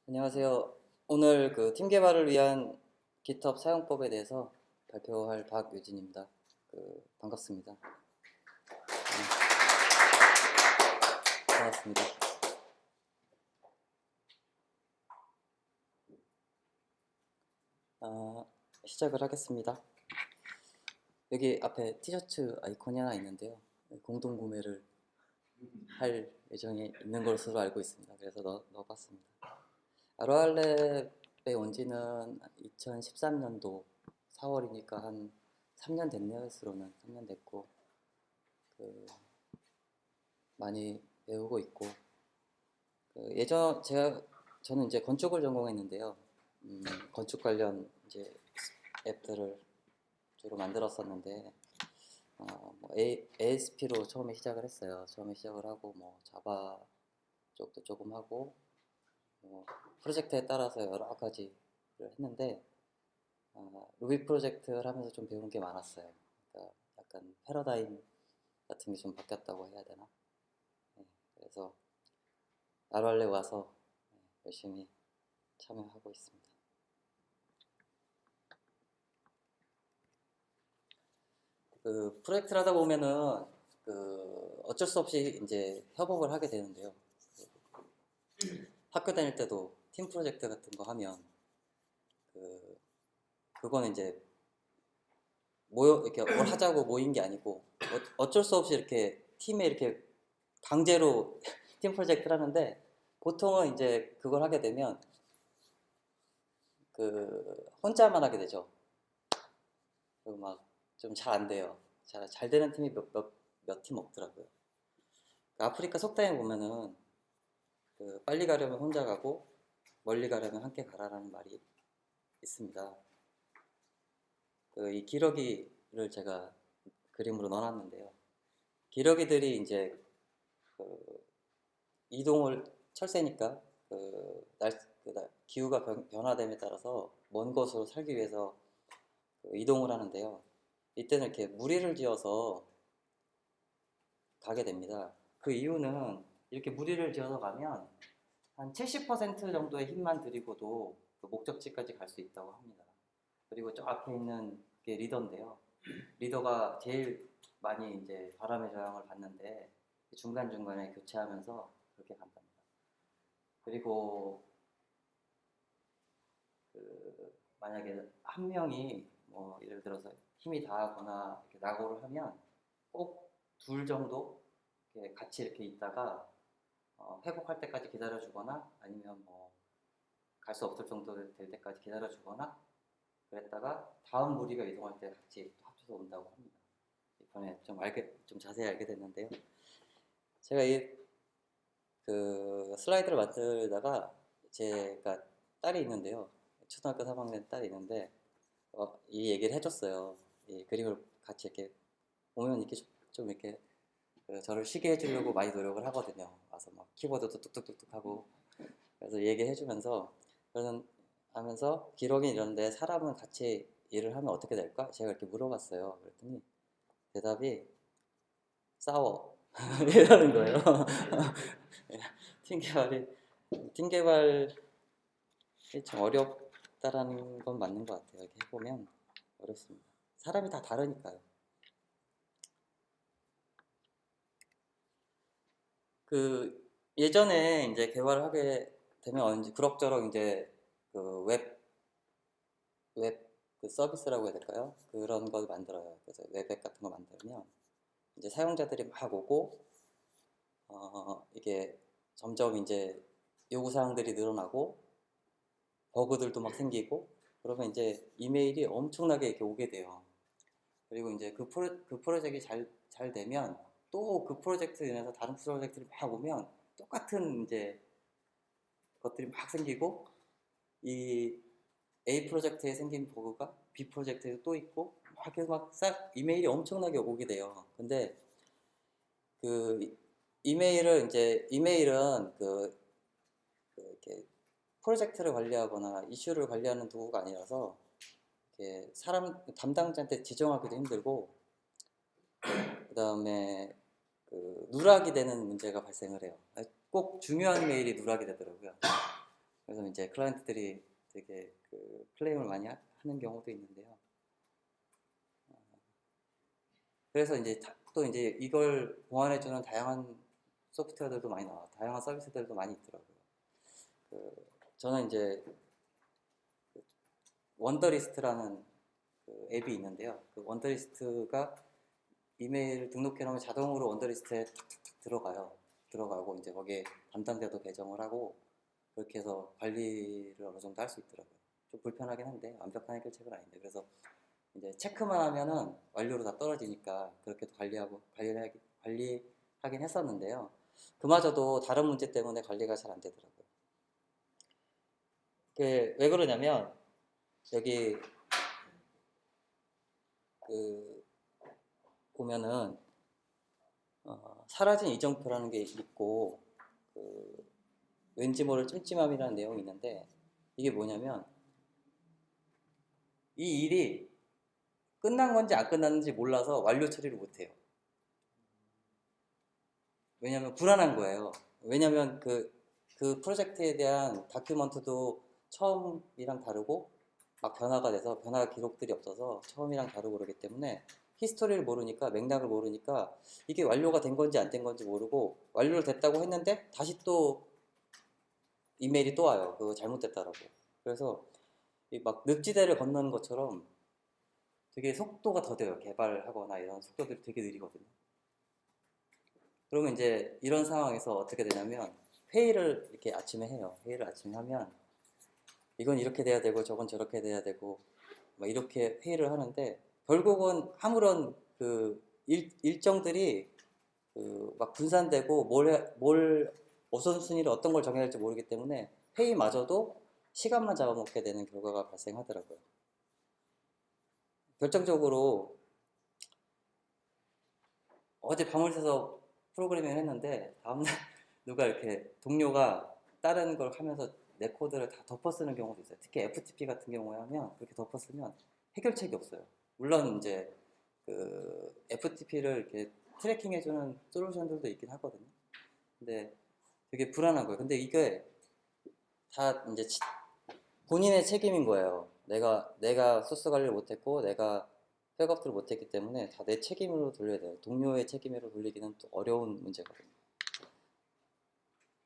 안녕하세요. 오늘 팀 개발을 위한 GitHub 사용법에 대해서 발표할 박유진입니다. 반갑습니다. 반갑습니다. 시작을 하겠습니다. 여기 앞에 티셔츠 아이콘이 하나 있는데요. 공동 구매를 할 예정이 있는 것으로 알고 있습니다. 그래서 넣어봤습니다. 아로알랩에 온 지는 2013년도 4월이니까 한 3년 됐네요. 스로는 3년 됐고 많이 배우고 있고 저는 이제 건축을 전공했는데요. 건축 관련 이제 앱들을 주로 만들었었는데 ASP로 처음에 시작을 했어요. 처음에 시작을 하고 자바 쪽도 조금 하고 프로젝트에 따라서 여러 가지를 했는데 루비 프로젝트를 하면서 좀 배운 게 많았어요. 그러니까 약간 패러다임 같은 게 좀 바뀌었다고 해야 되나? 네, 그래서 아로알랩 와서 열심히 참여하고 있습니다. 프로젝트를 하다 보면은 어쩔 수 없이 이제 협업을 하게 되는데요. 학교 다닐 때도 팀 프로젝트 같은 거 하면 그거는 이제 이렇게 뭘 하자고 모인 게 아니고 어쩔 수 없이 이렇게 팀에 이렇게 강제로 팀 프로젝트를 하는데 보통은 이제 그걸 하게 되면 혼자만 하게 되죠. 그리고 막 좀 잘 안 돼요. 잘 되는 팀이 몇 팀 없더라고요. 아프리카 속담에 보면은 빨리 가려면 혼자 가고 멀리 가려면 함께 가라라는 말이 있습니다. 이 기러기를 제가 그림으로 넣어놨는데요. 기러기들이 이제 이동을 철새니까 기후가 변화됨에 따라서 먼 곳으로 살기 위해서 이동을 하는데요. 이때는 이렇게 무리를 지어서 가게 됩니다. 그 이유는 이렇게 무리를 지어서 가면 한 70% 정도의 힘만 들이고도 목적지까지 갈 수 있다고 합니다. 그리고 저 앞에 있는 게 리더인데요. 리더가 제일 많이 이제 바람의 저항을 받는데 중간중간에 교체하면서 그렇게 간답니다. 그리고 만약에 한 명이 예를 들어서 힘이 다하거나 이렇게 낙오를 하면 꼭 둘 정도 이렇게 같이 이렇게 있다가 회복할 때까지 기다려주거나 아니면 갈 수 없을 정도 될 때까지 기다려주거나 그랬다가 다음 무리가 이동할 때 같이 합쳐서 온다고 합니다. 이번에 좀 자세히 알게 됐는데요. 제가 슬라이드를 만들다가 제가 딸이 있는데요. 초등학교 3학년 딸이 있는데 이 얘기를 해줬어요. 이 그림을 같이 이렇게 보면 이렇게 좀 이렇게 저를 쉬게 해주려고 많이 노력을 하거든요. 와서 막 키보드도 뚝뚝뚝뚝 하고 그래서 얘기해주면서 하면서 기록이 이런데 사람은 같이 일을 하면 어떻게 될까? 제가 이렇게 물어봤어요. 그랬더니 대답이 싸워 이러는 거예요. 팀 개발이 좀 어렵다라는 건 맞는 것 같아요. 이렇게 해보면 어렵습니다. 사람이 다 다르니까요. 예전에 이제 개발을 하게 되면 그럭저럭 이제 웹 서비스라고 해야 될까요? 그런 걸 만들어요. 그래서 웹앱 같은 거 만들면 이제 사용자들이 막 오고 이게 점점 이제 요구사항들이 늘어나고 버그들도 막 생기고 그러면 이제 이메일이 엄청나게 이렇게 오게 돼요. 그리고 이제 그 프로젝트가 잘 되면 또 그 프로젝트로 인해서 다른 프로젝트를 막 오면 똑같은 이제 것들이 막 생기고 이 A 프로젝트에 생긴 버그가 B 프로젝트에 또 있고 막 계속 막 싹 이메일이 엄청나게 오게 돼요. 근데 이메일은 이렇게 프로젝트를 관리하거나 이슈를 관리하는 도구가 아니라서 이렇게 사람 담당자한테 지정하기도 힘들고 그 다음에 누락이 되는 문제가 발생을 해요. 꼭 중요한 메일이 누락이 되더라고요. 그래서 이제 클라이언트들이 되게 그 클레임을 많이 하는 경우도 있는데요. 그래서 이제 또 이제 이걸 보완해주는 다양한 소프트웨어들도 많이 나와, 다양한 서비스들도 많이 있더라고요. 그 저는 이제 원더리스트라는 그 앱이 있는데요. 그 원더리스트가 이메일 등록해 놓으면 자동으로 원더리스트에 탁탁탁 들어가고 이제 거기에 담당자도 배정을 하고 그렇게 해서 관리를 어느 정도 할 수 있더라고요. 좀 불편하긴 한데 완벽한 해결책은 아닌데, 그래서 이제 체크만 하면은 완료로 다 떨어지니까 그렇게 관리하긴 했었는데요. 그마저도 다른 문제 때문에 관리가 잘 안 되더라고요. 왜 그러냐면 여기 그 보면은 사라진 이정표라는 게 있고 그 왠지 모를 찜찜함이라는 내용이 있는데, 이게 뭐냐면 이 일이 끝난 건지 안 끝났는지 몰라서 완료 처리를 못해요. 왜냐면 불안한 거예요. 왜냐면 그 프로젝트에 대한 다큐먼트도 처음이랑 다르고 막 변화가 돼서 변화 기록들이 없어서 처음이랑 다르고 그러기 때문에 히스토리를 모르니까, 맥락을 모르니까 이게 완료가 된 건지 안 된 건지 모르고 완료를 됐다고 했는데 다시 또 이메일이 또 와요. 그거 잘못됐다라고. 그래서 막 늪지대를 건너는 것처럼 되게 속도가 더뎌요. 개발하거나 이런 속도들이 되게 느리거든요. 그러면 이제 이런 상황에서 어떻게 되냐면 회의를 이렇게 아침에 해요. 회의를 아침에 하면 이건 이렇게 돼야 되고 저건 저렇게 돼야 되고 막 이렇게 회의를 하는데, 결국은 아무런 그 일정들이 그 막 분산되고 뭘 우선순위를 어떤 걸 정해야 할지 모르기 때문에 회의마저도 시간만 잡아먹게 되는 결과가 발생하더라고요. 결정적으로 어제 밤을 새서 프로그래밍을 했는데 다음날 누가 이렇게 동료가 다른 걸 하면서 내 코드를 다 덮어쓰는 경우도 있어요. 특히 FTP 같은 경우에 하면 그렇게 덮어쓰면 해결책이 없어요. 물론 이제 그 FTP를 이렇게 트래킹해주는 솔루션들도 있긴 하거든요. 근데 되게 불안한 거예요. 근데 이게 다 이제 본인의 책임인 거예요. 내가 소스 관리를 못했고 내가 백업들을 못했기 때문에 다 내 책임으로 돌려야 돼요. 동료의 책임으로 돌리기는 또 어려운 문제거든요.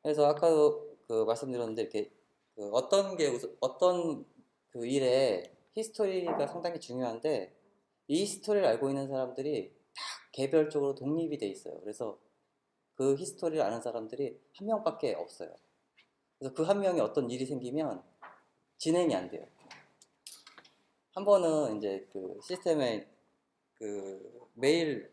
그래서 아까도 그 말씀드렸는데 이렇게 그 어떤 그 일에 히스토리가 상당히 중요한데, 이 히스토리를 알고 있는 사람들이 다 개별적으로 독립이 돼 있어요. 그래서 그 히스토리를 아는 사람들이 한 명밖에 없어요. 그래서 그 한 명이 어떤 일이 생기면 진행이 안 돼요. 한 번은 이제 그 시스템에 그 메일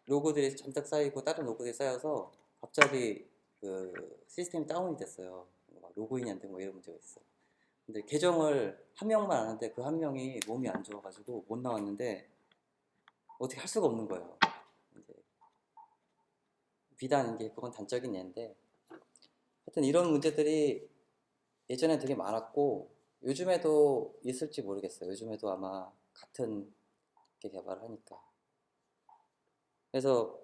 로고들이 잔뜩 쌓이고 다른 로고들이 쌓여서 갑자기 그 시스템이 다운이 됐어요. 막 로그인이 안 되고 뭐 이런 문제가 있어. 근데 계정을 한 명만 아는데 그 한 명이 몸이 안 좋아가지고 못 나왔는데 어떻게 할 수가 없는 거예요. 이제 비단 이게 그건 단적인 예인데, 하여튼 이런 문제들이 예전에 되게 많았고 요즘에도 있을지 모르겠어요. 요즘에도 아마 같은 게 개발을 하니까. 그래서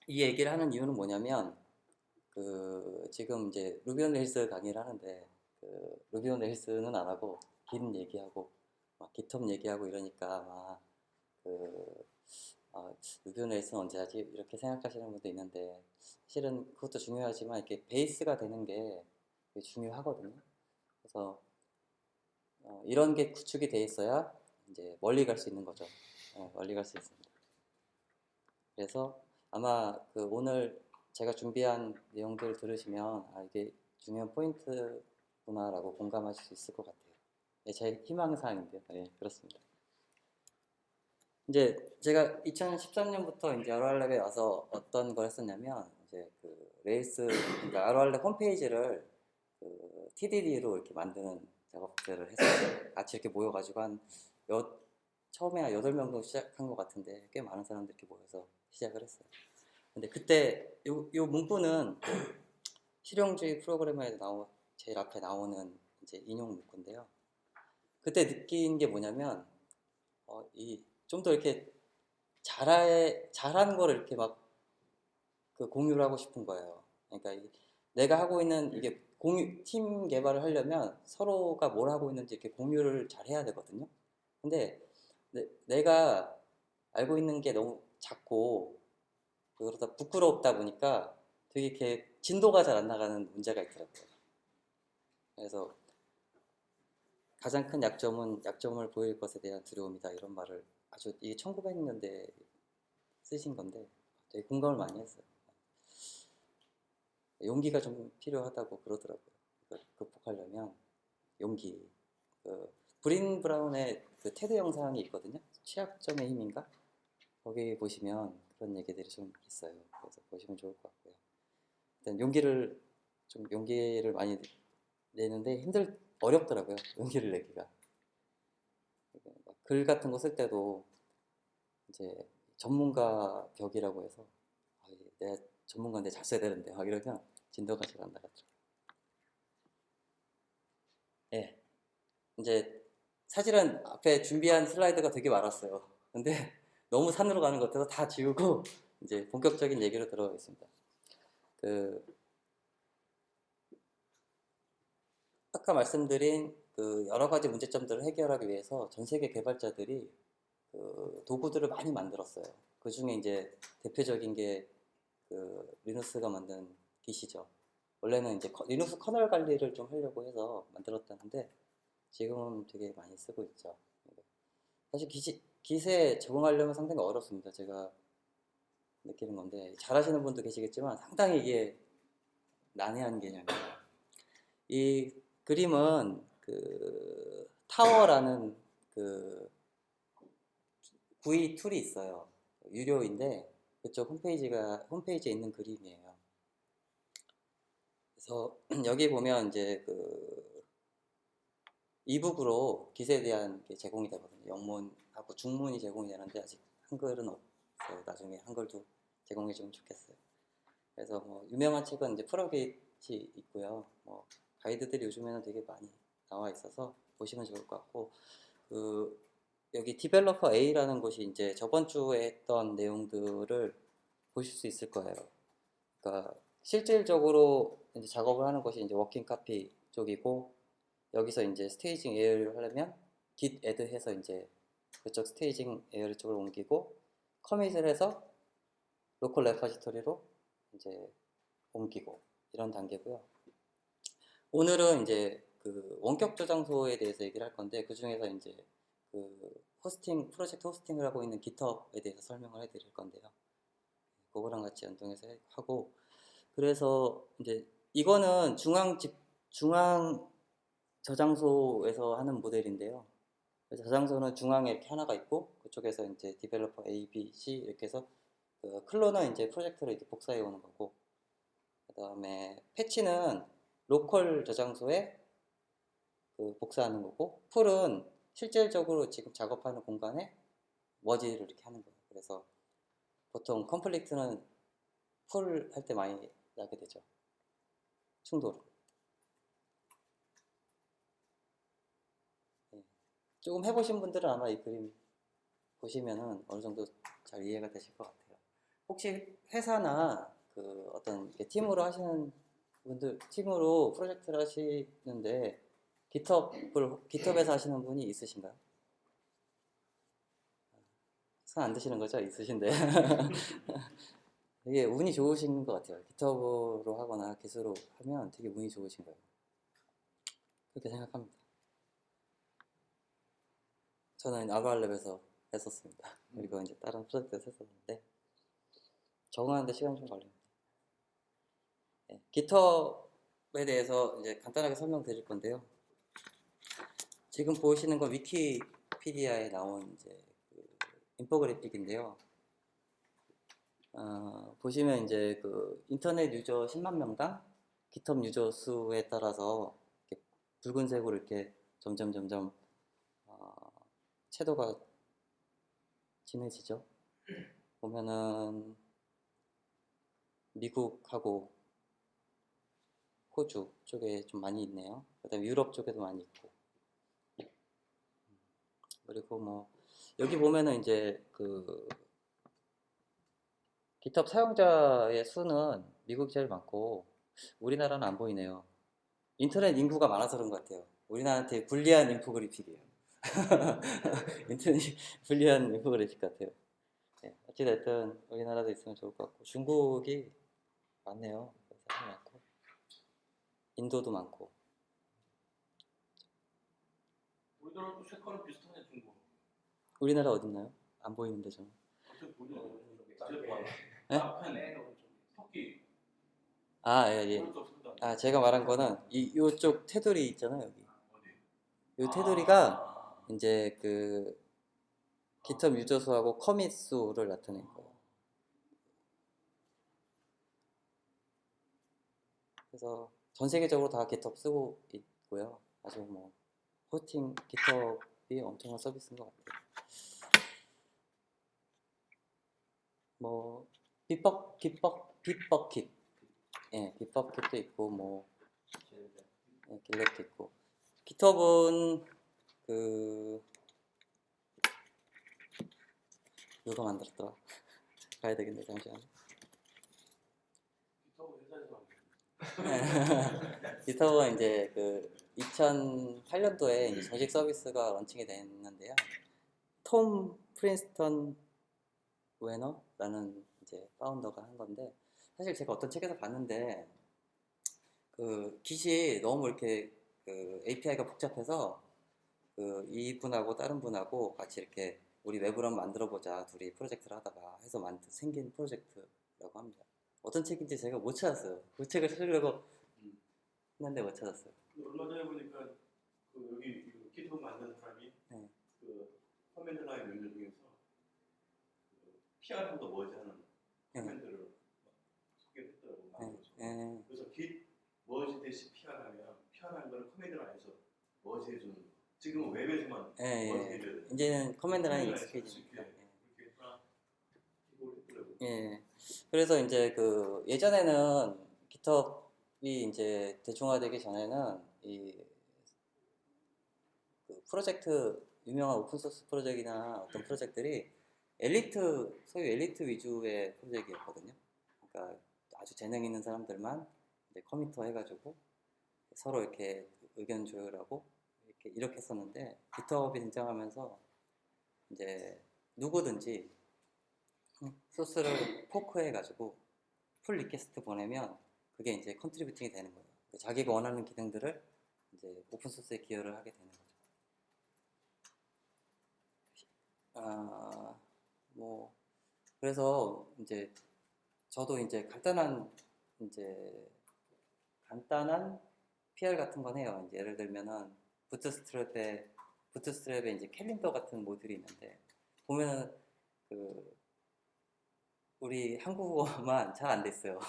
이 얘기를 하는 이유는 뭐냐면 그 지금 이제 루비 온 레일스 강의를 하는데 그 루비 온 레일스는 안 하고 긴 얘기하고 막 깃헙 얘기하고 이러니까 아마 그 루비 온 레일스는 언제 하지? 이렇게 생각하시는 분도 있는데, 실은 그것도 중요하지만 이렇게 베이스가 되는 게 되게 중요하거든요. 그래서 이런 게 구축이 돼 있어야 이제 멀리 갈 수 있는 거죠. 멀리 갈 수 있습니다. 그래서 아마 그 오늘 제가 준비한 내용들을 들으시면 이게 중요한 포인트구나라고 공감하실 수 있을 것 같아요. 네, 제 희망사항인데요. 네, 그렇습니다. 이제 제가 2013년부터 이제 아로알랩에 와서 어떤 걸 했었냐면 이제 그 레일스, 그러니까 아로알랩 홈페이지를 그 TDD로 이렇게 만드는 작업들을 했었어요. 같이 이렇게 모여가지고 처음에 한 8명 정도 시작한 것 같은데 꽤 많은 사람들이 이렇게 모여서 시작을 했어요. 근데 그때 요 문구는 실용주의 프로그래머에 제일 앞에 나오는 이제 인용 문구인데요. 그때 느낀 게 뭐냐면 이 좀 더 이렇게 잘하는 거를 이렇게 막 그 공유를 하고 싶은 거예요. 그러니까 내가 하고 있는 이게 팀 개발을 하려면 서로가 뭘 하고 있는지 이렇게 공유를 잘 해야 되거든요. 근데 내가 알고 있는 게 너무 작고 그러다 부끄럽다 보니까 되게 이렇게 진도가 잘 안 나가는 문제가 있더라고요. 그래서 가장 큰 약점을 보일 것에 대한 두려움이다. 이런 말을 아주 이게 1900년대 쓰신 건데 되게 공감을 많이 했어요. 용기가 좀 필요하다고 그러더라고요. 이걸 극복하려면 용기. 브린 브라운의 그 테드 영상이 있거든요. 취약점의 힘인가? 거기 보시면 그런 얘기들이 좀 있어요. 그래서 보시면 좋을 것 같고요. 일단 용기를 많이 내는데 어렵더라고요. 용기를 내기가. 글 같은 거 쓸 때도 이제 전문가 벽이라고 해서 내가 전문가인데 잘 써야 되는데 막 이러면 진도가 잘 안 나가더라고요. 예. 이제 사실은 앞에 준비한 슬라이드가 되게 많았어요. 근데 너무 산으로 가는 것 같아서 다 지우고 이제 본격적인 얘기로 들어가겠습니다. 그 아까 말씀드린 그 여러 가지 문제점들을 해결하기 위해서 전 세계 개발자들이 그 도구들을 많이 만들었어요. 그 중에 이제 대표적인 게 그 리눅스가 만든 깃이죠. 원래는 이제 리눅스 커널 관리를 좀 하려고 해서 만들었다는데 지금은 되게 많이 쓰고 있죠. 사실 깃에 적응하려면 상당히 어렵습니다. 제가 느끼는 건데 잘하시는 분도 계시겠지만 상당히 이게 난해한 개념이에요. 이 그림은 그 타워라는 그 GUI 툴이 있어요. 유료인데 그쪽 홈페이지에 있는 그림이에요. 그래서 여기 보면 이제 그 이북으로 깃에 대한 게 제공이 되거든요. 영문하고 중문이 제공이 되는데 아직 한글은 없어요. 나중에 한글도 제공해주면 좋겠어요. 그래서 뭐 유명한 책은 이제 프로게이트 있고요. 뭐 가이드들이 요즘에는 되게 많이 나와 있어서 보시면 좋을 것 같고 그 여기 디벨로퍼 A라는 곳이 이제 저번 주에 했던 내용들을 보실 수 있을 거예요. 그러니까 실질적으로 이제 작업을 하는 것이 이제 워킹 카피 쪽이고 여기서 이제 스테이징 에어를 하려면 git add 해서 이제 그쪽 스테이징 에어 쪽으로 옮기고 커밋을 해서 로컬 레퍼지토리로 이제 옮기고 이런 단계고요. 오늘은 이제 그 원격 저장소에 대해서 얘기를 할 건데 그 중에서 이제 그 프로젝트 호스팅을 하고 있는 GitHub에 대해서 설명을 해드릴 건데요. 그거랑 같이 연동해서 하고 그래서 이제 이거는 중앙 저장소에서 하는 모델인데요. 저장소는 중앙에 이렇게 하나가 있고 그쪽에서 이제 디벨로퍼 A, B, C 이렇게 해서 그 클로는 이제 프로젝트를 이렇게 복사해 오는 거고 그 다음에 패치는 로컬 저장소에 그 복사하는 거고 풀은 실질적으로 지금 작업하는 공간에 머지를 이렇게 하는 거예요. 그래서 보통 컴플리트는 풀 할 때 많이 나게 되죠. 충돌. 네. 조금 해보신 분들은 아마 이 그림 보시면은 어느 정도 잘 이해가 되실 것 같아요. 혹시 회사나 그 어떤 팀으로 하시는 분들, 팀으로 프로젝트를 하시는데 깃허브에서 하시는 분이 있으신가요? 손 안 드시는 거죠? 있으신데. 되게 운이 좋으신 것 같아요. 깃허브로 하거나 기수로 하면 되게 운이 좋으신 거예요. 그렇게 생각합니다. 저는 아바알랩에서 했었습니다. 그리고 이제 다른 프로젝트에서 했었는데 적응하는데 시간이 좀 걸립니다. 네, 깃허브에 대해서 이제 간단하게 설명드릴 건데요. 지금 보시는 건 위키피디아에 나온 이제 그 인포그래픽인데요. 보시면 이제 그 인터넷 유저 10만 명당 깃허브 유저 수에 따라서 이렇게 붉은색으로 이렇게 점점 채도가 진해지죠. 보면은 미국하고 호주 쪽에 좀 많이 있네요. 그다음에 유럽 쪽에도 많이 있고. 그리고 뭐 여기 보면은 이제 그 깃허브 사용자의 수는 미국 제일 많고 우리나라는 안 보이네요. 인터넷 인구가 많아서 그런 것 같아요. 우리나라한테 불리한 인포그래픽이에요. 인터넷 불리한 인포그래픽 같아요. 네, 어찌됐든 우리나라도 있으면 좋을 것 같고 중국이 많네요. 사람이 많고 인도도 많고. 우리나라도 색깔은 비슷하네 중국. 우리나라 어딨나요? 안 보이는데 저는. 어떻게 보냐? 저 봐. 네? 앞에는 토끼 아, 예, 예. 오른쪽 상단. 아, 제가 말한 거는 요쪽 테두리 있잖아요, 여기. 어디? 요 테두리가 이제 그 GitHub 유저 수하고 커밋 수를 나타낸 거예요. 그래서 전 세계적으로 다 GitHub 쓰고 있고요. 아주 뭐 호스팅 GitHub이 엄청난 서비스인 것 같아요. 뭐 빗버킷, 예, 빗버킷도 있고 뭐 예, 길랩도 있고. GitHub은 그 누가 만들었더라? 가야 되겠네, 잠시만. 기타고 회사에서 만든. GitHub은 이제 그 2008년도에 이제 정식 서비스가 런칭이 됐는데요. 톰 프린스턴 웨너라는 이제 파운더가 한 건데, 사실 제가 어떤 책에서 봤는데 그 깃이 너무 이렇게 그 API가 복잡해서 그 이분하고 다른 분하고 같이 이렇게 우리 웹을 한번 만들어 보자, 둘이 프로젝트를 하다가 해서 생긴 프로젝트라고 합니다. 어떤 책인지 제가 못 찾았어요. 그 책을 찾으려고 했는데 못 찾았어요. 얼마 전에 보니까 그 여기 기타 만드는 사람이 네. 그 커맨드 라인 명령 중에서 그 PR하고 머지하는 커맨드를 소개했더라고. 네. 그래서 git 머지 대시 PR하면 PR하는 거는 커맨드 라인에서 머지해주는 거. 지금은 웹에서만 머지해줘야 돼. 이제는 커맨드 라인 익숙해지니까. 그렇게 하나 기록을 했더라고. 예. 그래서 이제 그 예전에는 깃허브이 이제 대중화되기 전에는 그 프로젝트 유명한 오픈소스 프로젝트나 어떤 프로젝트들이 소위 엘리트 위주의 프로젝트였거든요. 그러니까 아주 재능 있는 사람들만 이제 커미터 해가지고 서로 이렇게 의견 조율하고 이렇게 했었는데 깃허브이 등장하면서 이제 누구든지 소스를 포크해가지고 풀 리퀘스트 보내면 그게 이제 컨트리뷰팅이 되는 거예요. 자기가 원하는 기능들을 이제 오픈 소스에 기여를 하게 되는 거죠. 뭐 그래서 이제 저도 이제 간단한 PR 같은 건 해요. 이제 예를 들면은 부트스트랩에 이제 캘린더 같은 모듈이 있는데 보면은 그 우리 한국어만 잘 안 돼 있어요.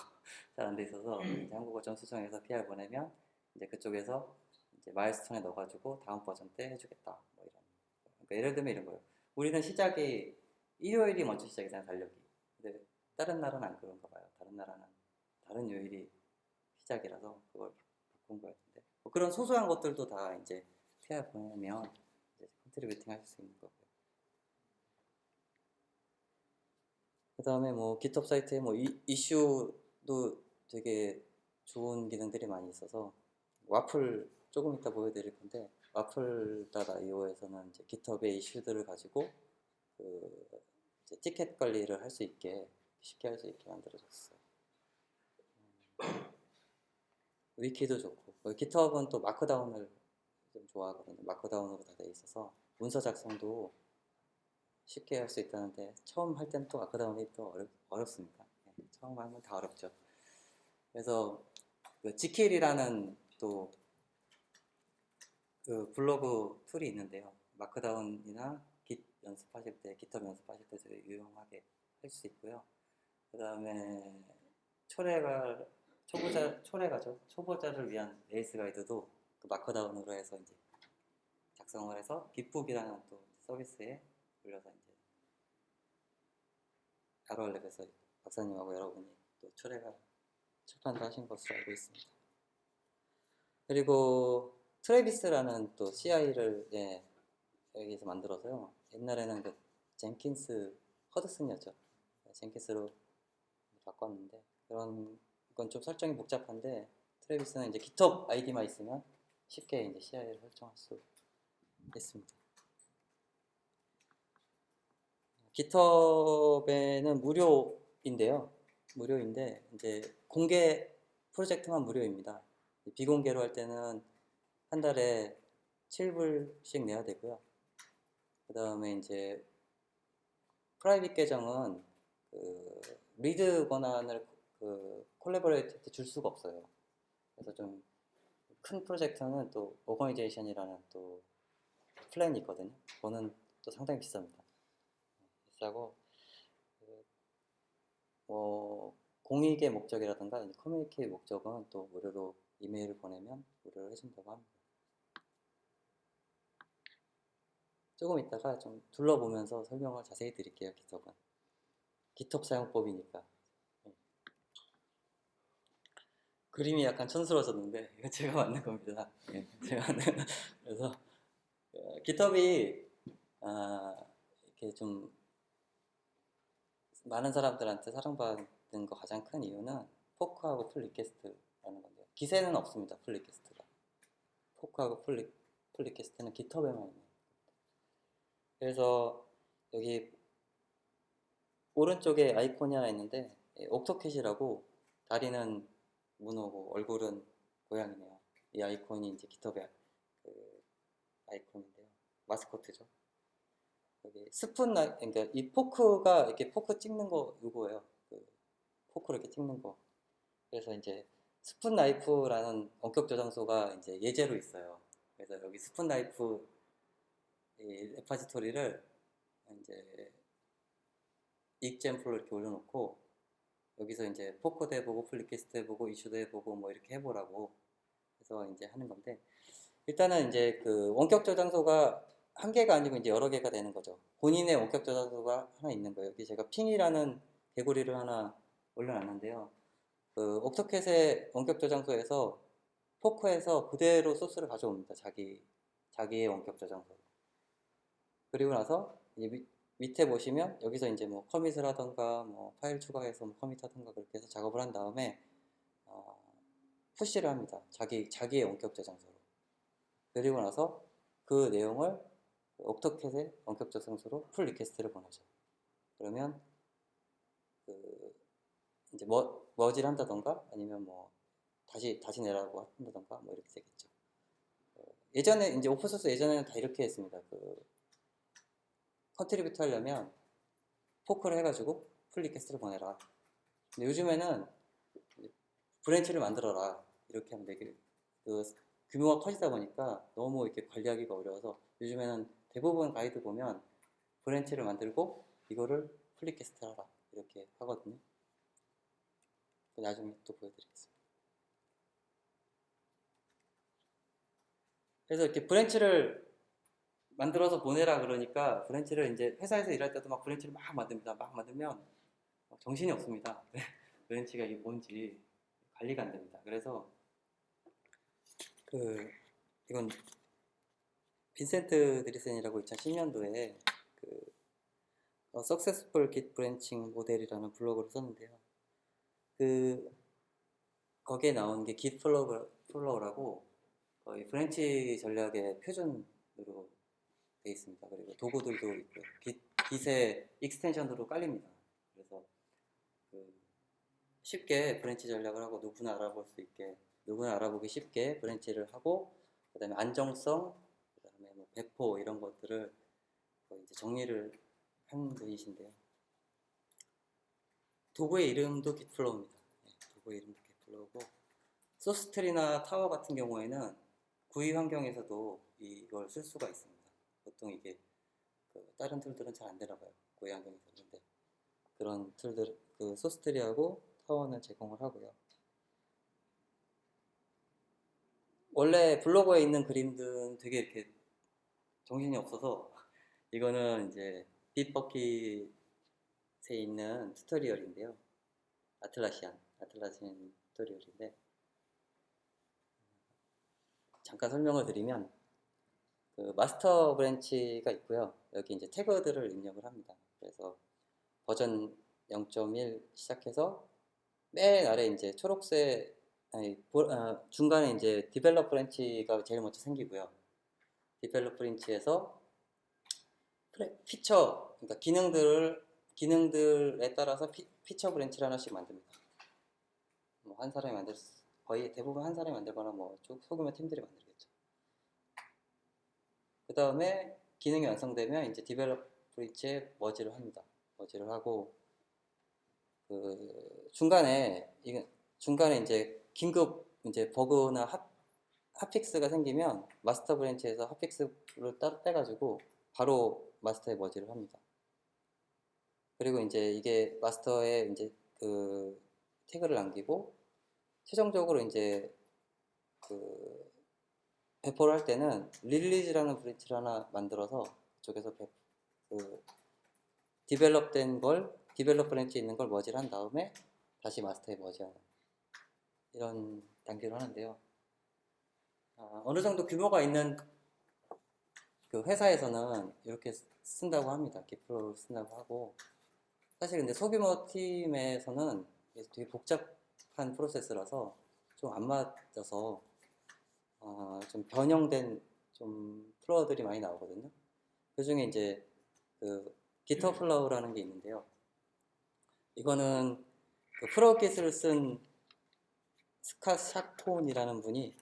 잘 안 돼 있어서 이제 한국어 좀 수정해서 PR 보내면 이제 그쪽에서 이제 마일스톤에 넣어가지고 다음 버전 때 해주겠다. 뭐 이런. 그러니까 예를 들면 이런 거예요. 우리는 시작이 일요일이 먼저 시작이잖아요, 달력이. 근데 다른 나라는 안 그런가 봐요. 다른 나라는 다른 요일이 시작이라서 그걸 바꾼 거 같은데. 뭐 그런 소소한 것들도 다 이제 PR 보내면 이제 컨트리뷰팅 할 수 있는 거고요. 그 다음에 뭐 깃허브 사이트에 뭐 이슈도 되게 좋은 기능들이 많이 있어서 와플 조금 이따 보여드릴 건데 와플.io에서는 이제 깃허브의 이슈들을 가지고 그 이제 티켓 관리를 할 수 있게 쉽게 할 수 있게 만들어졌어요. 위키도 좋고 깃허브는 또 마크다운을 좀 좋아하거든요. 마크다운으로 다 돼 있어서 문서 작성도 쉽게 할 수 있다는데 처음 할 때는 또 마크다운이 또 어렵습니다. 처음 하면 다 어렵죠. 그래서 그 지킬이라는 또 그 블로그 툴이 있는데요. 마크다운이나 깃 연습하실 때, 깃허브 연습하실 때 되게 유용하게 할 수 있고요. 그 다음에 초보자를 위한 레이스 가이드도 그 마크다운으로 해서 이제 작성을 해서 깃북이라는 또 서비스에 올려서 이제 RL랩에서 박사님하고 여러분이 또 출판도 하신 것으로 알고 있습니다. 그리고 트래비스라는 또 CI를 여기서 만들어서요. 옛날에는 그 젠킨스 허드슨이었죠. 젠킨스로 바꿨는데 그런 건 좀 설정이 복잡한데 트래비스는 이제 GitHub 아이디만 있으면 쉽게 이제 CI를 설정할 수 있습니다. GitHub에는 무료인데요. 무료인데 이제 공개 프로젝트만 무료입니다. 비공개로 할 때는 한 달에 7불씩 내야 되고요. 그 다음에 이제 프라이빗 계정은 그 리드 권한을 그 콜라보레이터 때 줄 수가 없어요. 그래서 좀 큰 프로젝트는 또 오거니제이션이라는 또 플랜이 있거든요. 그거는 또 상당히 비쌉니다. 비싸고 뭐 공익의 목적이라든가 커뮤니케이 목적은 또 무료로 이메일을 보내면 무료로 해준다고 합니다. 조금 이따가 좀 둘러보면서 설명을 자세히 드릴게요. GitHub은 GitHub 사용법이니까. 그림이 약간 촌스러워졌는데 이거 제가 만든 겁니다. 제가 만든 그래서 GitHub이 이렇게 좀 많은 사람들한테 사랑받는 거 가장 큰 이유는 포크하고 풀 리퀘스트라는 건데요. 기세는 없습니다. 풀 리퀘스트가. 포크하고 풀 리퀘스트는 GitHub에만 있는. 그래서 여기 오른쪽에 아이콘이 하나 있는데 옥토캣이라고 다리는 문어고 얼굴은 고양이네요. 이 아이콘이 이제 GitHub의 그 아이콘인데요. 마스코트죠. 여기 그러니까 이 포크가 이렇게 포크 찍는 거 이거예요. 그 포크를 이렇게 찍는 거. 그래서 이제 스푼 나이프라는 원격 저장소가 이제 예제로 있어요. 그래서 여기 스푼 나이프 이 레파지토리를 이제 익젠플로 이렇게 올려놓고 여기서 이제 포크도 해보고 플리캐스트 해보고 이슈도 해보고 뭐 이렇게 해보라고 해서 이제 하는 건데 일단은 이제 그 원격 저장소가 한 개가 아니고 이제 여러 개가 되는 거죠. 본인의 원격 저장소가 하나 있는 거예요. 여기 제가 핑이라는 개구리를 하나 올려놨는데요. 그 옥토캣의 원격 저장소에서 포크에서 그대로 소스를 가져옵니다. 자기의 원격 저장소. 그리고 나서 이제 밑에 보시면 여기서 이제 뭐 커밋을 하던가 뭐 파일 추가해서 뭐 커밋하던가 그렇게 해서 작업을 한 다음에 푸시를 합니다. 자기의 원격 저장소로. 그리고 나서 그 내용을 옥토캣의 원격 저장소로 풀 리퀘스트를 보내죠. 그러면 그 이제 머지를 한다던가 아니면 뭐 다시 내라고 한다던가 뭐 이렇게 되겠죠. 예전에 이제 오픈소스 예전에는 다 이렇게 했습니다. 그 컨트리뷰트 하려면 포크를 해가지고 풀 리퀘스트를 보내라. 근데 요즘에는 브랜치를 만들어라 이렇게 하면 되게 그 규모가 커지다 보니까 너무 이렇게 관리하기가 어려워서 요즘에는 대부분 가이드 보면 브랜치를 만들고 이거를 풀 리퀘스트 하라 이렇게 하거든요. 나중에 또 보여드리겠습니다. 그래서 이렇게 브랜치를 만들어서 보내라 그러니까 브랜치를 이제 회사에서 일할 때도 막 브랜치를 막 만듭니다. 막 만들면 정신이 없습니다. 브랜치가 이게 뭔지 관리가 안 됩니다. 그래서 이건 빈센트 드리센이라고 2010년도에 그 Successful Git Branching 모델이라는 블로그를 썼는데요. 거기에 나온 게 Git 플로우라고 거의 브랜치 전략의 표준으로 되어 있습니다. 그리고 도구들도 있고요. Git의 익스텐션으로 깔립니다. 그래서 쉽게 브랜치 전략을 하고 누구나 알아볼 수 있게 누구나 알아보기 쉽게 브랜치를 하고 그 다음에 안정성 그 다음에 뭐 배포 이런 것들을 이제 정리를 한 분이신데요. 도구의 이름도 깃플로우입니다. 도구의 이름도 깃플로우고 소스트리나 타워 같은 경우에는 구이 환경에서도 이걸 쓸 수가 있습니다. 보통 이게 다른 툴들은 잘 안 되나 봐요. 구이 환경에서. 근데 그런 툴들 소스트리하고 타워는 제공을 하고요. 원래 블로그에 있는 그림들은 되게 이렇게 정신이 없어서 이거는 이제 빗버킷에 있는 튜토리얼인데요. 아틀라시안 튜토리얼인데 잠깐 설명을 드리면 마스터 브랜치가 있고요. 여기 이제 태그들을 입력을 합니다. 그래서 버전 0.1 시작해서 맨 아래 이제 초록색 중간에 이제 디벨롭 브랜치가 제일 먼저 생기고요. 디벨롭 브랜치에서 피처, 그러니까 기능들에 따라서 피처 브랜치를 하나씩 만듭니다. 뭐 한 사람이 거의 대부분 한 사람이 만들거나 뭐 소규모 팀들이 만들겠죠. 그 다음에 기능이 완성되면 이제 디벨롭 브랜치에 머지를 합니다. 머지를 하고 그 중간에 이제 긴급 이제 버그나 핫픽스가 생기면 마스터 브랜치에서 핫픽스를 따로 떼가지고 바로 마스터에 머지를 합니다. 그리고 이제 이게 마스터에 이제 그 태그를 남기고 최종적으로 이제 그 배포를 할 때는 릴리즈라는 브랜치를 하나 만들어서 그쪽에서 그 디벨롭 브랜치에 있는 걸 머지를 한 다음에 다시 마스터에 머지하는 이런 단계로 하는데요. 어느 정도 규모가 있는 그 회사에서는 이렇게 쓴다고 합니다. 기프로를 쓴다고 하고, 사실 근데 소규모 팀에서는 이게 되게 복잡한 프로세스라서 좀 안 맞아서 좀 변형된 좀 플로어들이 많이 나오거든요. 그 중에 이제 그 기터 플로우라는 게 있는데요. 이거는 그 프로깃을 쓴 스캇 샤콘이라는 분이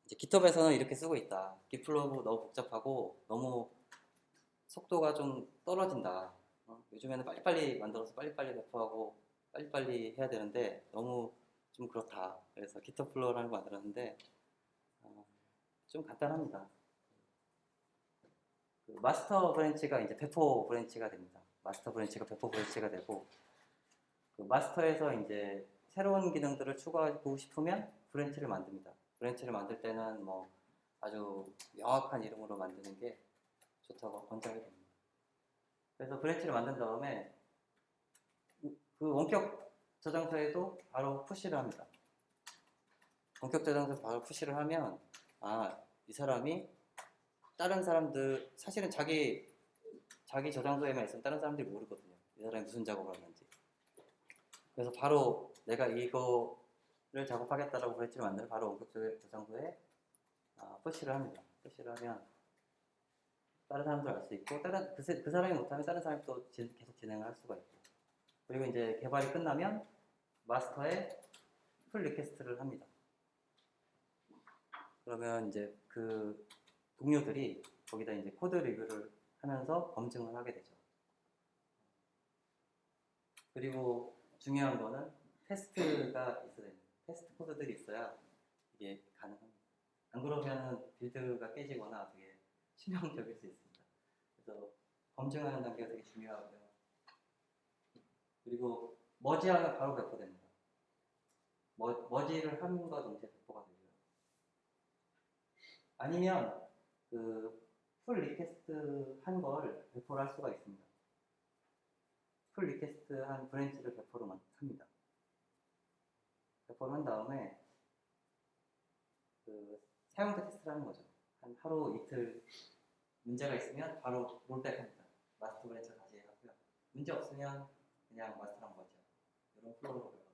이제 깃허브에서는 이렇게 쓰고 있다. 깃플로우 너무 복잡하고 너무 속도가 좀 떨어진다. 요즘에는 빨리빨리 만들어서 빨리빨리 배포하고 빨리빨리 해야 되는데 너무 좀 그렇다. 그래서 깃허브라는 걸 만들었는데 좀 간단합니다. 그 마스터 브랜치가 이제 배포 브랜치가 됩니다. 마스터 브랜치가 배포 브랜치가 되고 그 마스터에서 이제 새로운 기능들을 추가하고 싶으면 브랜치를 만듭니다. 브랜치를 만들 때는 뭐 아주 명확한 이름으로 만드는 게 좋다고 권장이 됩니다. 그래서 브랜치를 만든 다음에 그 원격 저장소에도 바로 푸시를 합니다. 원격 저장소에서 바로 푸시를 하면 이 사람이 다른 사람들 사실은 자기 저장소에만 있으면 다른 사람들이 모르거든요. 이 사람이 무슨 작업을 하는지. 그래서 바로 내가 이거를 작업하겠다라고 브랜치를 만들면 바로 원격 저장소에 푸시를 합니다. 푸시를 하면 다른 사람들 알 수 있고 그 사람이 못하면 다른 사람이 또 계속 진행을 할 수가 있고, 그리고 이제 개발이 끝나면 마스터에 풀 리퀘스트를 합니다. 그러면 이제 그 동료들이 거기다 이제 코드 리뷰를 하면서 검증을 하게 되죠. 그리고 중요한 거는 테스트가 있어야 됩니다. 테스트 코드들이 있어야 이게 가능합니다. 안 그러면 빌드가 깨지거나 되게 치명적일 수 있습니다. 그래서 검증하는 단계가 되게 중요하고요. 그리고 머지하면 바로 배포됩니다. 머지를 함과 동시에 배포가 되고요. 아니면 그 풀 리퀘스트 한 걸 배포를 할 수가 있습니다. 풀 리퀘스트 한 브랜치를 배포를 합니다. 배포를 한 다음에 그 사용자 테스트를 하는 거죠. 한 하루 이틀 문제가 있으면 바로 롤백합니다. 마스터 브랜치 다시 하고요. 문제 없으면 그냥 마스터랑 머지 이런 플로우로 배워요.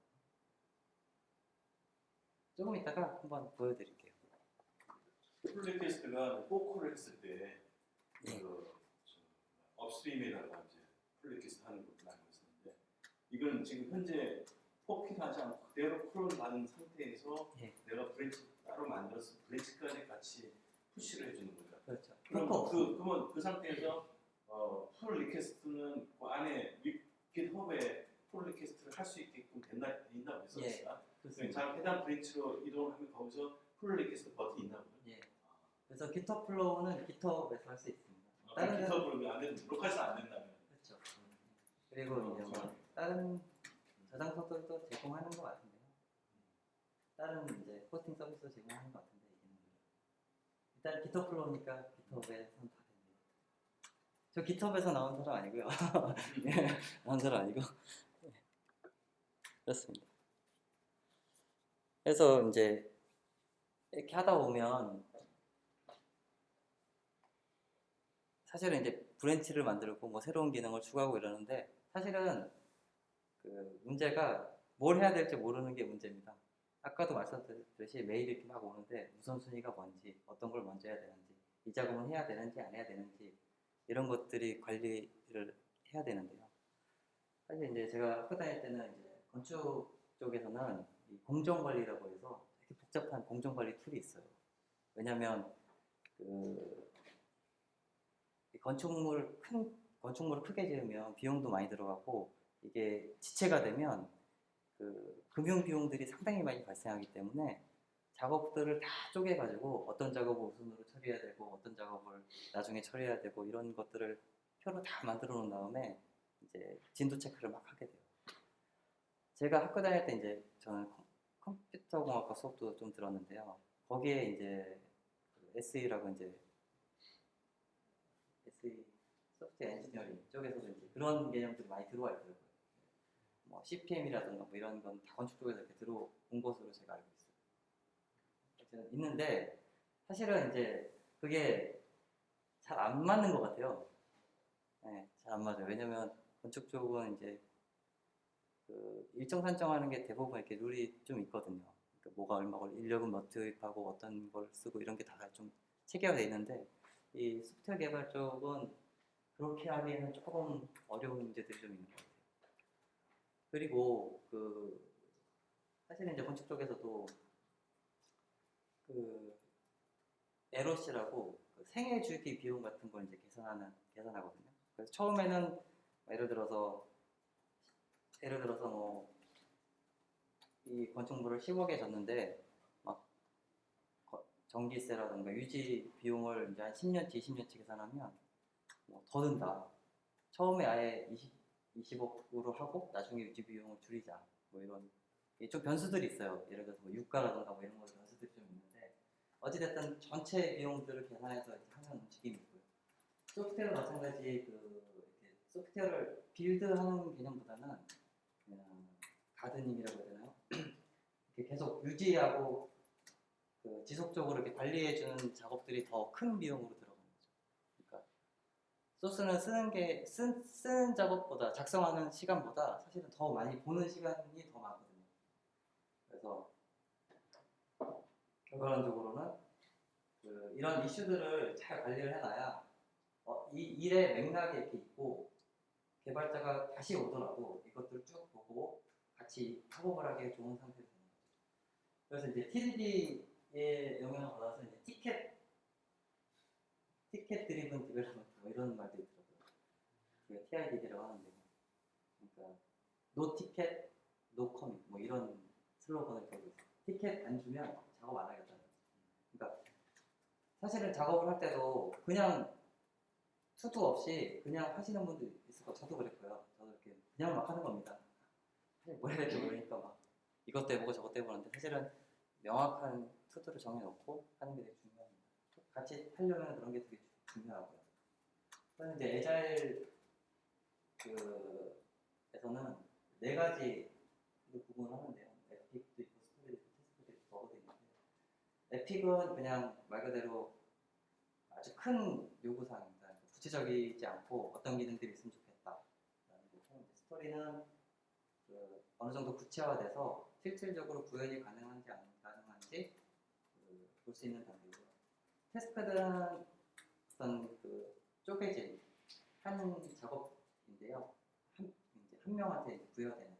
조금 이따가 한번 보여드릴게요. 풀 리퀘스트가 포크를 했을 때 그 업스트림에다가 이제 풀 리퀘스트 하는 것도 알고 있었는데, 이건 지금 현재 포킹하지 않고 그대로 풀을 받은 상태에서 내가 브랜치 따로 만들어서 브랜치까지 같이 푸시를 해주는 거죠. 그렇죠. 그러면 그 상태에서 풀 리퀘스트는 그 안에 깃허브에 풀 리퀘스트를 할 수 있게끔 된다고 했었어요. 자, 해당 브랜치로 이동하면 거기서 풀 리퀘스트 버튼이 있나 보요. 그래서 깃허브 플로우는 깃허브에서 할 수 있습니다. 다른 깃허브로 안 되는, 로컬에서 안 된다면. 그렇죠. 그리고 이제 뭐 다른 저장소들도 제공하는 것 같은데요. 다른 이제 호스팅 서비스도 제공하는 것 같은데 일단 깃허브 플로우니까 깃허브에서는 다 됩니다. 저 깃허브에서 나온 사람 아니고요. 나온 사람 아니고 그렇습니다. 그래서 이제 이렇게 하다 보면 사실은 이제 브랜치를 만들고 뭐 새로운 기능을 추가하고 이러는데 사실은 그 문제가 뭘 해야 될지 모르는 게 문제입니다. 아까도 말씀드렸듯이 메일이 이렇게 막 오는데 우선순위가 뭔지, 어떤 걸 먼저 해야 되는지, 이 작업은 해야 되는지 안 해야 되는지 이런 것들이 관리를 해야 되는데요. 사실 이제 제가 학교 다닐 때는 이제 건축 쪽에서는 이 공정관리라고 해서 되게 복잡한 공정관리 툴이 있어요. 왜냐하면 그 큰 건축물을 크게 지으면 비용도 많이 들어가고 이게 지체가 되면 그 금융 비용들이 상당히 많이 발생하기 때문에 작업들을 다 쪼개가지고 어떤 작업을 우선으로 처리해야 되고 어떤 작업을 나중에 처리해야 되고 이런 것들을 표로 다 만들어 놓은 다음에 이제 진도 체크를 막 하게 돼요. 제가 학교 다닐 때 이제 저는 컴퓨터공학과 수업도 좀 들었는데요. 거기에 이제 그 SE라고 이제 SE 소프트웨어 엔지니어링 쪽에서도 이제 그런 개념들이 많이 들어와 있더라고요. 뭐 CPM이라든가 뭐 이런 건 다 건축 쪽에서 이렇게 들어온 것으로 제가 알고 있어요. 하여튼 있는데 사실은 이제 그게 잘 안 맞는 것 같아요. 네, 잘 안 맞아요. 왜냐면 건축 쪽은 이제 그 일정 산정하는 게 대부분 이렇게 룰이 좀 있거든요. 그러니까 뭐가 얼마고 인력은 몇 투입하고 어떤 걸 쓰고 이런 게 다 좀 체계화되어 있는데 이 소프트웨어 개발 쪽은 그렇게 하기에는 조금 어려운 문제들이 좀 있는 것 같아요. 그리고 그 사실은 이제 건축 쪽에서도 그 LOC라고 그 생애 주기 비용 같은 걸 이제 계산하거든요. 그래서 처음에는 예를 들어서 뭐 이 건축물을 10억에 졌는데 막 전기세라든가 유지 비용을 이제 한 10년치, 20년치 계산하면 뭐 더 든다. 처음에 아예 20억으로 하고 나중에 유지 비용을 줄이자. 뭐 이런 좀 변수들이 있어요. 예를 들어서 뭐 유가라든가 뭐 이런 거 변수들이 좀 있는데 어찌됐든 전체 비용들을 계산해서 이제 하는 움직임이 있고요. 소프트웨어 마찬가지 이렇게 소프트웨어를 빌드하는 개념보다는 그냥 가드닝이라고 해야 되나요? 이렇게 계속 유지하고 그 지속적으로 이렇게 관리해주는 작업들이 더 큰 비용으로 들어가는 거죠. 그러니까 소스는 쓰는 작업보다 작성하는 시간보다 사실은 더 많이 보는 시간이 더 많거든요. 그래서 결과론적으로는 이런 이슈들을 잘 관리를 해놔야 이 일의 맥락이 이렇게 있고 개발자가 다시 오더라도 이것들을 쭉 보고 같이 작업을 하기에 좋은 상태가 되는 거죠. 그래서 이제 TDD의 영향을 받아서 이제 티켓 드리븐 디벨롭먼트 뭐 이런 말도 있더라고요. 그 TIDD라고 하는데, 그러니까 노 티켓, 노 커밋 뭐 이런 슬로건을 걸고 있어요. 티켓 안 주면 작업 안 하겠다는 거죠. 그러니까 사실은 작업을 할 때도 그냥 투두 없이 그냥 하시는 분도 있을 거예요. 저도 그랬고요. 저도 이렇게 그냥 막 하는 겁니다. 사실 뭘 해야 될지 모르니까 막 이것도 해보고 저것도 해보고 하는데 사실은 명확한 투두를 정해놓고 하는 게 되게 중요합니다. 같이 하려면 그런 게 되게 중요하고요. 그래서 이제 에자일 에서는 네 가지 구분을 하는데요. 에픽도 있고 스토리도 있고 테스트도 있고 버그도 있는데 에픽은 그냥 말 그대로 아주 큰 요구사항입니다. 구체적이지 않고 어떤 기능들이 있으면 좋겠다라는 거고, 스토리는 어느 정도 구체화돼서 실질적으로 구현이 가능한지 안 가능한지 볼 수 있는 단계고요. 테스트는 어떤 쪼개진 한 작업인데요. 한 명한테 부여되는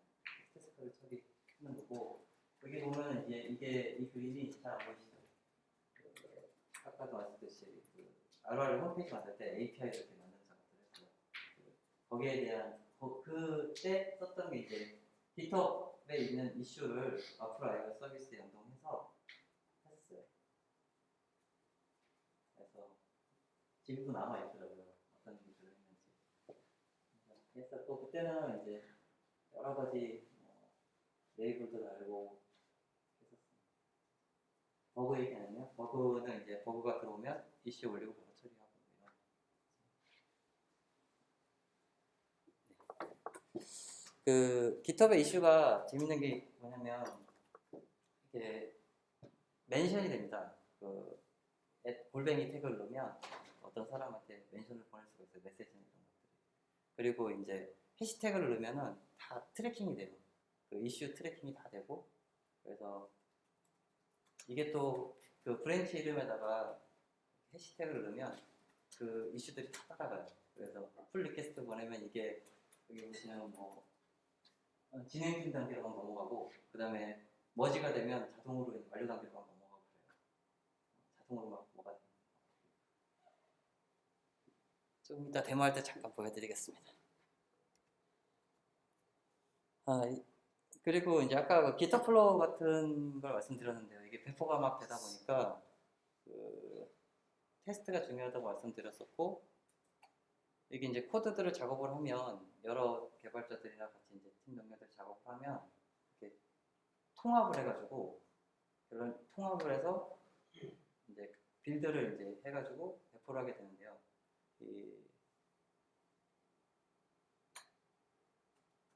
테스트를 처리하는 거고, 여기 보면 이제 이 그림이 잘 안 보이시죠? 아까도 말씀드렸듯이 RR 홈페이지 만들 때 API를 이렇게 만드는 작업들을 했어요. 거기에 대한 그때 썼던 게 이제 GitHub에 있는 이슈를 앞으로 iOS 서비스에 연동해서 했어요. 그래서 지금도 남아 있더라고요. 어떤 기술을 했는지. 했었고 그때는 이제 여러 가지 레이블도 달고 했었습니다. 버그 얘기하면요. 버그는 이제 버그가 들어오면 이슈 올리고 바로 처리하고 이런. GitHub의 이슈가 재밌는 게 뭐냐면 이게 멘션이 됩니다. 골뱅이 태그를 넣으면 어떤 사람한테 멘션을 보낼 수가 있어요. 메시지나 이런 것들이. 그리고 이제 해시태그를 넣으면은 다 트래킹이 돼요. 이슈 트래킹이 다 되고, 그래서 이게 또 그 브랜치 이름에다가 해시태그를 넣으면 그 이슈들이 다 따라가요. 그래서 풀 리퀘스트 보내면 이게 여기 보시면 뭐 진행 중 단계로 막 넘어가고, 그 다음에 머지가 되면 자동으로 이제 완료 단계로 막 넘어가고 그래요. 자동으로 막 뭐가 돼요. 좀 이따 데모할 때 잠깐 보여드리겠습니다. 그리고 이제 아까 그 기타 플로우 같은 걸 말씀드렸는데요. 이게 배포가 막 되다 보니까 그 테스트가 중요하다고 말씀드렸었고, 이게 이제 코드들을 작업을 하면 여러 개발자들이랑 같이 이제 팀 동료들 작업을 하면 이렇게 통합을 해가지고, 그런 통합을 해서 이제 빌드를 이제 해가지고 배포를 하게 되는데요.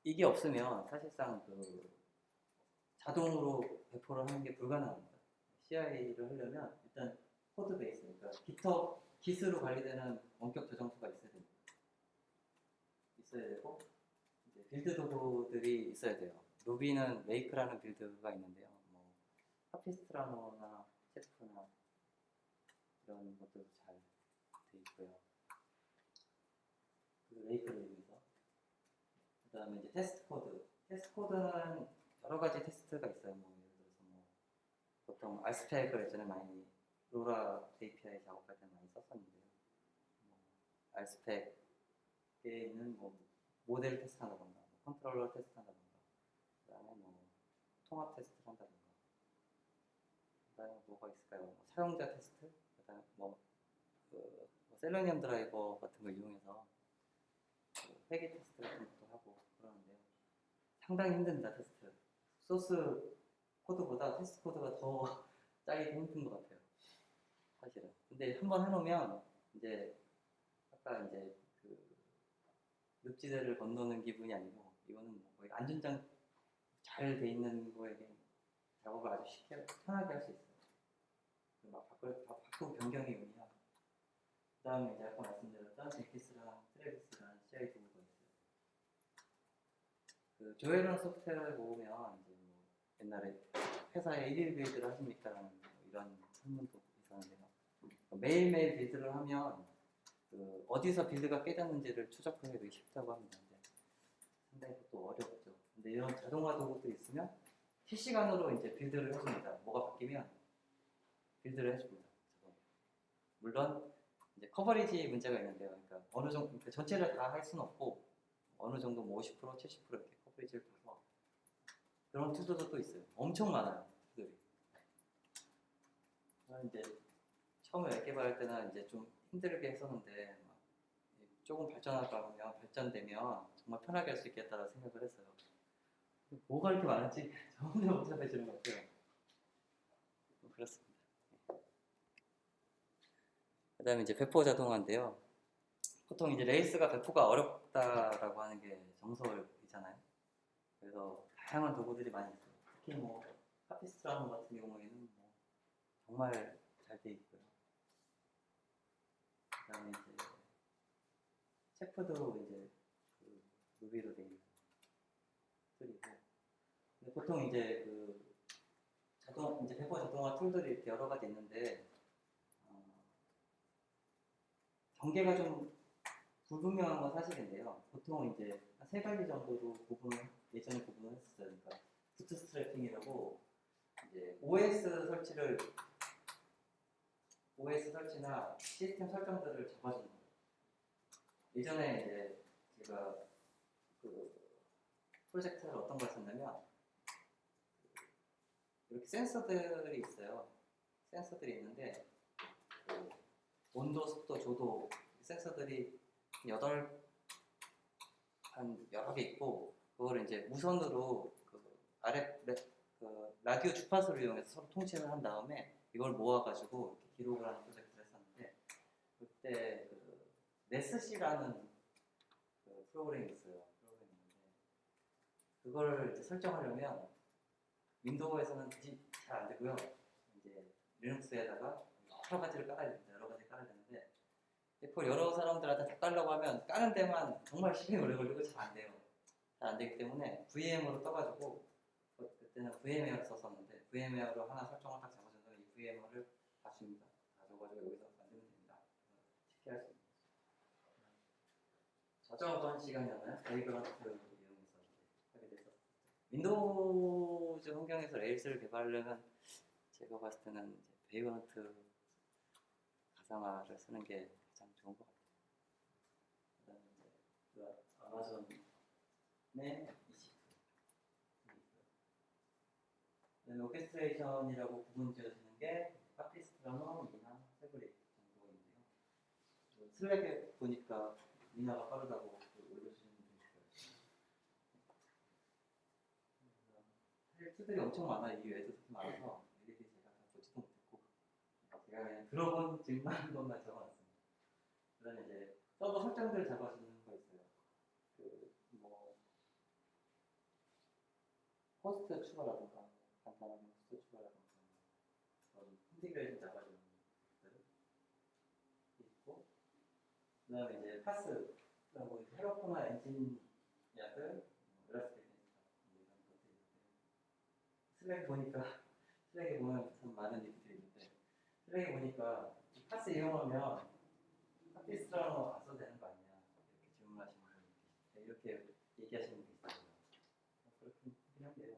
이게 없으면 사실상 그 자동으로 배포를 하는 게 불가능합니다. CI를 하려면 일단 코드 베이스, 그러니까 Git으로 관리되는 원격 저장소가 있어야 됩니다. 있어야 되고, 이제 빌드 도구들이 있어야 돼요. 루비는 메이크라는 빌드가 있는데요. 뭐 카피스트라노나 체프나 이런 것들도 잘 돼 있고요. 그 메이크를 이용해서. 그 다음에 이제 테스트 코드. 테스트 코드는 여러 가지 테스트가 있어요. 뭐 예를 들어서 뭐 보통 알스펙을 예전에 많이 로라 API 작업할 때 많이 썼었는데요. 뭐 알스펙에 있는 뭐 모델 테스트한다던가, 뭐 컨트롤러 테스트한다던가, 그다음에 뭐 통합 테스트를 한다던가, 그다음에 뭐가 있을까요? 뭐 사용자 테스트, 그다음에 뭐 셀레니엄 드라이버 같은 거 이용해서 그 회계 테스트 같은 것도 하고 그러는데요. 상당히 힘듭니다. 테스트. 소스 코드보다 테스트 코드가 더 짜기 힘든 것 같아요. 사실은. 근데 한번 해놓으면 이제 아까 이제 그 늪지대를 건너는 기분이 아니고, 이거는 뭐 거의 안전장 잘 돼 있는 거에 작업을 아주 쉽게 편하게 할 수 있어요. 막 바꾸고 변경이 용이하고. 그 다음에 이제 아까 말씀드렸던 잭키스랑 트래비스랑 CI 도구가 있어요. 그 조회론 소프트웨어를 모으면 이제 뭐 옛날에 회사에 일일 빌드를 하십니까라는 뭐 이런 설문도 있었는데요. 매일매일 빌드를 하면 그 어디서 빌드가 깨졌는지를 추적하기도 쉽다고 합니다. 상당히 또 어렵죠. 근데 이런 자동화 도구들이 있으면 실시간으로 이제 빌드를 해줍니다. 뭐가 바뀌면 빌드를 해줍니다. 물론 이제 커버리지 문제가 있는데요. 그러니까 어느 정도, 그러니까 전체를 다 할 수는 없고 어느 정도 뭐 50%, 70% 이렇게 커버리지를 봐서 그런 툴들도 또 있어요. 엄청 많아요. 툴들이. 이제 처음에 웹 개발할 때는 이제 좀 힘들게 했었는데 막 조금 발전되면 정말 편하게 할 수 있겠다라고 생각을 했어요. 뭐가 이렇게 많은지 저 혼자 복잡해지는 것 같아요. 그렇습니다. 그 다음에 이제 배포 자동화인데요. 보통 이제 레이스가 배포가 어렵다라고 하는 게 정설이잖아요. 그래서 다양한 도구들이 많이 있어요. 특히 뭐 카피스트라노 같은 경우에는 뭐 정말 잘 돼 있고요. 그 다음에 이제 체프도 이제 그 루비로 돼 있는 툴이고, 근데 보통 이제 그 이제 배포 자동화 툴들이 이렇게 여러 가지 있는데 경계가 좀 불분명한 건 사실인데요. 보통 이제 한 3가지 정도로 예전에 구분을 했었어요. 그러니까 부트스트래핑이라고 이제 OS 설치나 시스템 설정들을 잡아주는 거예요. 예전에 이제 제가 그 프로젝트를 어떤 걸 썼냐면 이렇게 센서들이 있어요. 센서들이 있는데 그 온도, 습도, 조도 센서들이 여러 개 있고, 그거를 이제 무선으로 그 라디오 주파수를 이용해서 서로 통신을 한 다음에 이걸 모아가지고 이렇게 기록을 하는 프로젝트를 했었는데, 그때 그 네스C라는 그 프로그램이 있어요. 그걸 이제 설정하려면 윈도우에서는 잘 안 되고요. 이제 리눅스에다가 여러 가지를 깔아야 됩니다. 여러 가지 깔아야 되는데, 그걸 여러 사람들한테 다 깔려고 하면 까는 데만 정말 시간이 오래 걸리고 잘 안 돼요. 잘 안 되기 때문에 VM으로 떠가지고, 그때는 VM웨어를 썼었는데 VM웨어로 하나 설정을 딱 잡아준 다음에 없습니다. 다 적어가지고 여기서 만들면 됩니다. 체크할 수 있습니다. 저작권 시간이었나요? 베이그런트를 이용해서 하게 됐었죠. 윈도우즈 환경에서 레일스를 개발하려면 제가 봤을 때는 이제 베이그런트 가상화를 쓰는 게 가장 좋은 것 같아요. 그다음에 이제 그 아마존의 그다음에 오케스트레이션이라고 구분 지어지는 게 파피스트라노, 미나, 세브릭 정도인데요. 슬랙에 보니까 미나가 빠르다고 올려주시는 분이 있어요. 사실 툴들이 엄청 많아요. 이 외에도 되게 많아서 일일이 제가 다 보지도 못했고 제가 그냥 들어본 증만 것만 적어놨습니다. 그다음에 이제 서버 설정들 잡아주는 거 있어요. 그뭐 호스트 추가라든가 간단한 호스트 추가라든가 그런 컨피그레이션 잡아주는 것들 있고 그다음에 이제 파스라고 헤로코나 엔진 약을 일러스트레이션 이런 것들이 있는데 슬랙에 보면 참 많은 얘기들이 있는데 슬랙에 보니까 이 파스 이용하면 파피스트라노 안 써도 되는 거 아니냐 이렇게 질문하시는 분이 이렇게 얘기하시는 분이 있어요. 그렇긴 한데요.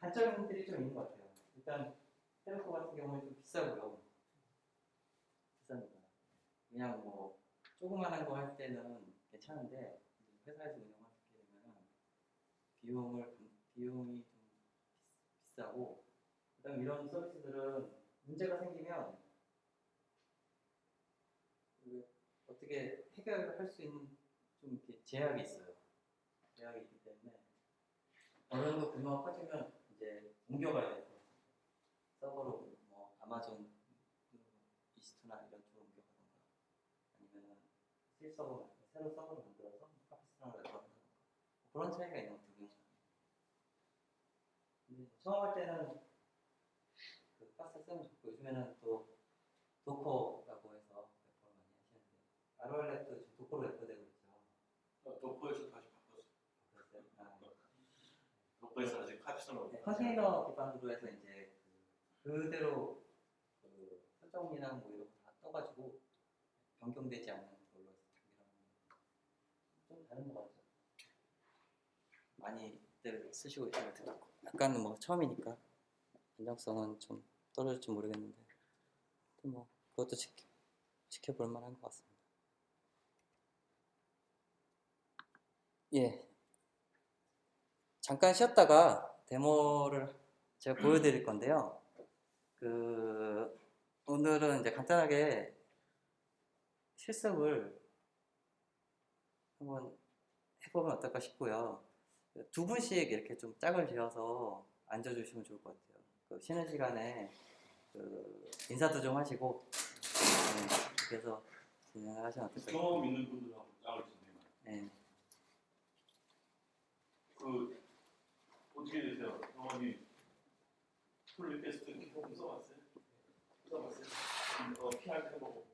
단점들이 좀 있는 것 같아요. 일단 텔레코 같은 경우는 좀 비싸고요. 비쌉니다. 그냥 뭐 조그만한 거 할 때는 괜찮은데 회사에서 운영하게 되면 비용이 좀 비싸고 그다음 이런 서비스들은 문제가 생기면 어떻게 해결할 수 있는 좀 이렇게 제약이 있어요. 제약이 있기 때문에 어느 정도 규모가 커지면 이제 옮겨가야 돼요. 서버로 뭐 아마존 이스트나 이런 쪽으로 옮겨가던가 아니면은 새로 서버를 만들어서 파키스탄으로 내려간다던가 그런 차이가 있는 것 같아요. 근데 처음 할 때는 그 파스 쓰면 좋고 요즘에는 또 도커라고 해서 레퍼를 많이 하시는데 ROL랩도 지금 도커로 레퍼되고 있죠. 도커에서 다시 바꿨어요. 그랬어요? 도커에서 아직 카피스는 네, 컨테이너 기반으로 해서 이제 그대로 그 설정이랑 뭐 이런 거 다 떠가지고 변경되지 않는 걸로 해서 좀 다른 것 같죠. 많이들 쓰시고 있다고 들었고 약간 뭐 처음이니까 안정성은 좀 떨어질지 모르겠는데 뭐 그것도 지켜볼 만한 것 같습니다. 예, 잠깐 쉬었다가 데모를 제가 보여드릴 건데요. 오늘은 이제 간단하게 실습을 한번 해보면 어떨까 싶고요. 두 분씩 이렇게 좀 짝을 지어서 앉아주시면 좋을 것 같아요. 쉬는 시간에 인사도 좀 하시고 그래서 진행을 하시면 어떨까 싶어요. 경험 있는 분들하고 짝을 지내면. 네. 어떻게 되세요? 경험이 풀 리퀘스트 조금 써봤어요? PR 해보고